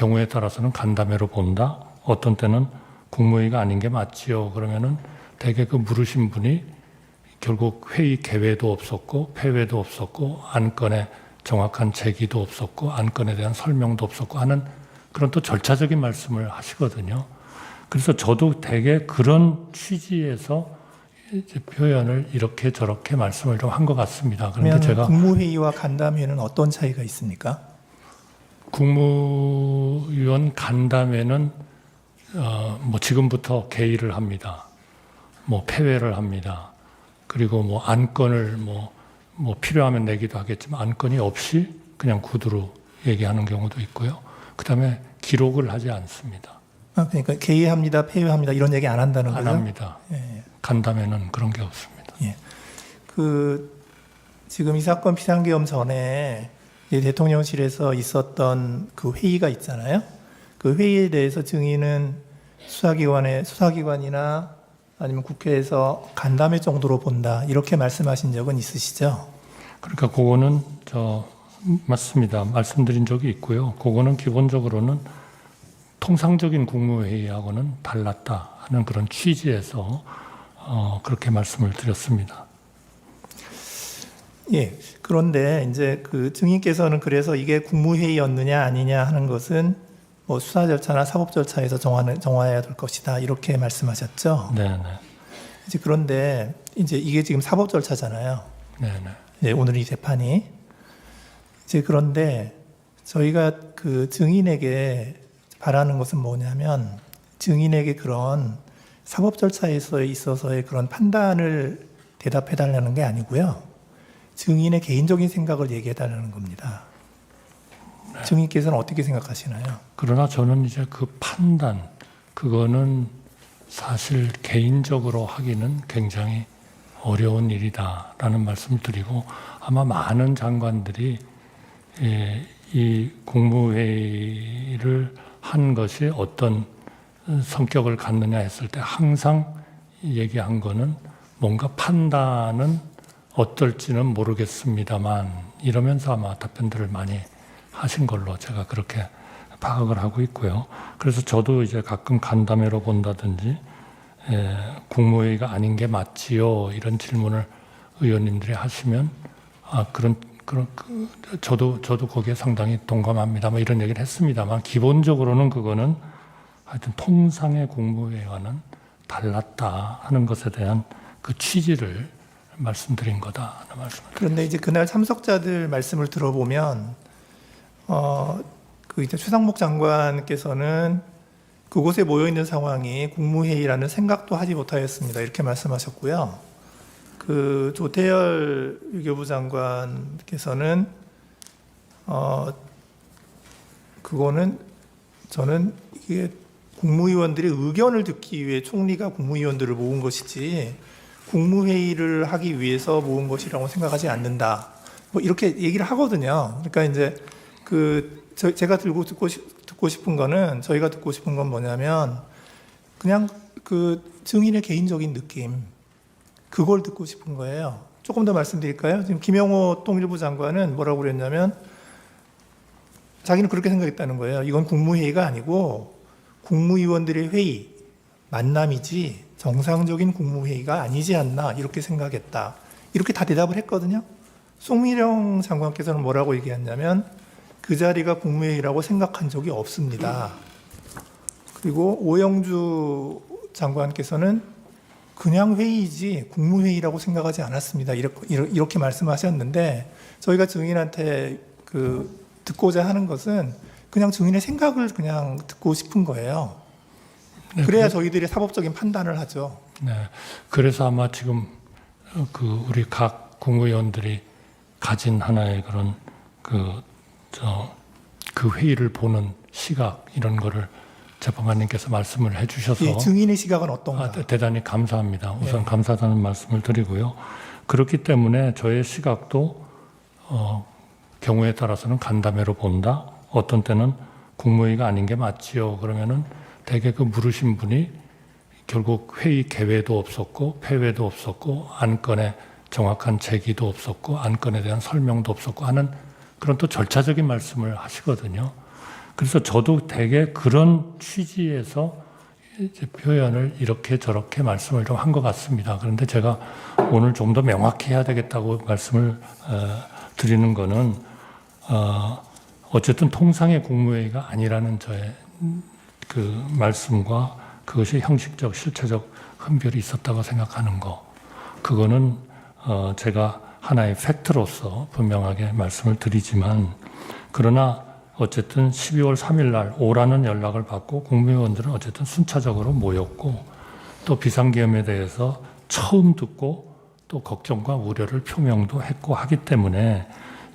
경우에 따라서는 간담회로 본다. 어떤 때는 국무회의가 아닌 게 맞지요. 그러면은 대개 그 물으신 분이 결국 회의 개회도 없었고 폐회도 없었고 안건에 정확한 제기도 없었고 안건에 대한 설명도 없었고 하는 그런 또 절차적인 말씀을 하시거든요. 그래서 저도 대개 그런 취지에서 이제 표현을 이렇게 저렇게 말씀을 좀 한 것 같습니다. 그런데 제가 국무회의와 간담회는 어떤 차이가 있습니까? 국무위원 간담회는 뭐 지금부터 개의를 합니다. 뭐 폐회를 합니다. 그리고 뭐 안건을 뭐 필요하면 내기도 하겠지만 안건이 없이 그냥 구두로 얘기하는 경우도 있고요. 그다음에 기록을 하지 않습니다. 그러니까 개의합니다, 폐회합니다 이런 얘기 안 한다는 거죠? 안 합니다. 예. 간담회는 그런 게 없습니다. 예. 지금 이 사건 비상계엄 전에 대통령실에서 있었던 그 회의가 있잖아요. 그 회의에 대해서 증인은 수사기관이나 아니면 국회에서 간담회 정도로 본다 이렇게 말씀하신 적은 있으시죠? 그러니까 그거는 맞습니다. 말씀드린 적이 있고요. 그거는 기본적으로는 통상적인 국무회의하고는 달랐다 하는 그런 취지에서 그렇게 말씀을 드렸습니다. 예. 그런데 이제 그 증인께서는 그래서 이게 국무회의였느냐 아니냐 하는 것은 뭐 수사 절차나 사법 절차에서 정해야 될 것이다 이렇게 말씀하셨죠. 네네. 이제 그런데 이제 이게 지금 사법 절차잖아요. 네네. 네, 오늘 이 재판이 이제 그런데 저희가 그 증인에게 바라는 것은 뭐냐면 증인에게 그런 사법 절차에 있어서의 그런 판단을 대답해 달라는 게 아니고요. 증인의 개인적인 생각을 얘기해 달라는 겁니다. 네. 증인께서는 어떻게 생각하시나요? 그러나 저는 이제 그 판단, 그거는 사실 개인적으로 하기는 굉장히 어려운 일이다라는 말씀을 드리고 아마 많은 장관들이 이 국무회의를 한 것이 어떤 성격을 갖느냐 했을 때 항상 얘기한 거는 뭔가 판단은 어떨지는 모르겠습니다만 이러면서 아마 답변들을 많이 하신 걸로 제가 그렇게 파악을 하고 있고요. 그래서 저도 이제 가끔 간담회로 본다든지 국무회의가 아닌 게 맞지요 이런 질문을 의원님들이 하시면 저도 거기에 상당히 동감합니다. 뭐 이런 얘기를 했습니다만 기본적으로는 그거는 하여튼 통상의 국무회의와는 달랐다 하는 것에 대한 그 취지를 말씀드린 거다 하는 말씀을. 그런데 이제 그날 참석자들 말씀을 들어보면 그 이제 최상목 장관께서는 그곳에 모여 있는 상황이 국무회의라는 생각도 하지 못하였습니다. 이렇게 말씀하셨고요. 그 조태열 외교부 장관께서는 그거는 저는 이게 국무위원들의 의견을 듣기 위해 총리가 국무위원들을 모은 것이지 국무회의를 하기 위해서 모은 것이라고 생각하지 않는다. 뭐 이렇게 얘기를 하거든요. 그러니까 이제 제가 듣고 싶은 거는 저희가 듣고 싶은 건 뭐냐면 그냥 그 증인의 개인적인 느낌 그걸 듣고 싶은 거예요. 조금 더 말씀드릴까요? 지금 김영호 통일부 장관은 뭐라고 그랬냐면 자기는 그렇게 생각했다는 거예요. 이건 국무회의가 아니고 국무위원들의 회의, 만남이지 정상적인 국무회의가 아니지 않나 이렇게 생각했다. 이렇게 다 대답을 했거든요. 송미령 장관께서는 뭐라고 얘기했냐면 그 자리가 국무회의라고 생각한 적이 없습니다. 그리고 오영주 장관께서는 그냥 회의지 국무회의라고 생각하지 않았습니다. 이렇게 말씀하셨는데 저희가 증인한테 듣고자 하는 것은 그냥 증인의 생각을 그냥 듣고 싶은 거예요. 네, 그래야 저희들이 사법적인 판단을 하죠. 네, 그래서 아마 지금 우리 각 국무위원들이 가진 하나의 그런 그 회의를 보는 시각 이런 거를 재판관님께서 말씀을 해주셔서 예, 증인의 시각은 어떤가? 대단히 감사합니다. 우선 감사하다는 말씀을 드리고요. 그렇기 때문에 저의 시각도 경우에 따라서는 간담회로 본다. 어떤 때는 국무회의가 아닌 게 맞지요. 그러면은 대개 그 물으신 분이 결국 회의 개회도 없었고 폐회도 없었고 안건에 정확한 제기도 없었고 안건에 대한 설명도 없었고 하는 그런 또 절차적인 말씀을 하시거든요. 그래서 저도 되게 그런 취지에서 이제 표현을 이렇게 저렇게 말씀을 좀 한 것 같습니다. 그런데 제가 오늘 좀 더 명확히 해야 되겠다고 말씀을 드리는 거는 어쨌든 통상의 국무회의가 아니라는 저의 그 말씀과 그것이 형식적, 실체적 흠결이 있었다고 생각하는 거, 그거는 제가 하나의 팩트로서 분명하게 말씀을 드리지만, 그러나 어쨌든 12월 3일 날 오라는 연락을 받고 국무위원들은 어쨌든 순차적으로 모였고, 또 비상계엄에 대해서 처음 듣고 또 걱정과 우려를 표명도 했고 하기 때문에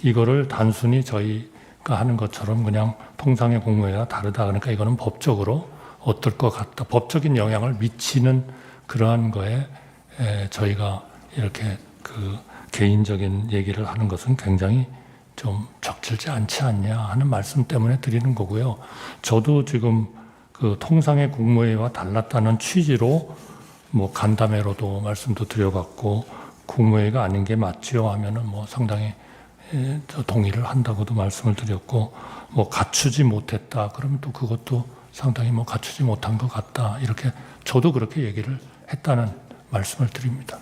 이거를 단순히 저희가 하는 것처럼 그냥 통상의 국무회의가 다르다, 그러니까 이거는 법적으로 어떨 것 같다, 법적인 영향을 미치는 그러한 거에 저희가 이렇게 그 개인적인 얘기를 하는 것은 굉장히 좀 적절치 않지 않냐 하는 말씀 때문에 드리는 거고요. 저도 지금 그 통상의 국무회의와 달랐다는 취지로 뭐 간담회로도 말씀도 드려봤고, 국무회의가 아닌 게 맞지요 하면은 뭐 상당히 저 동의를 한다고도 말씀을 드렸고, 뭐 갖추지 못했다 그러면 또 그것도 상당히 뭐 갖추지 못한 것 같다, 이렇게 저도 그렇게 얘기를 했다는 말씀을 드립니다.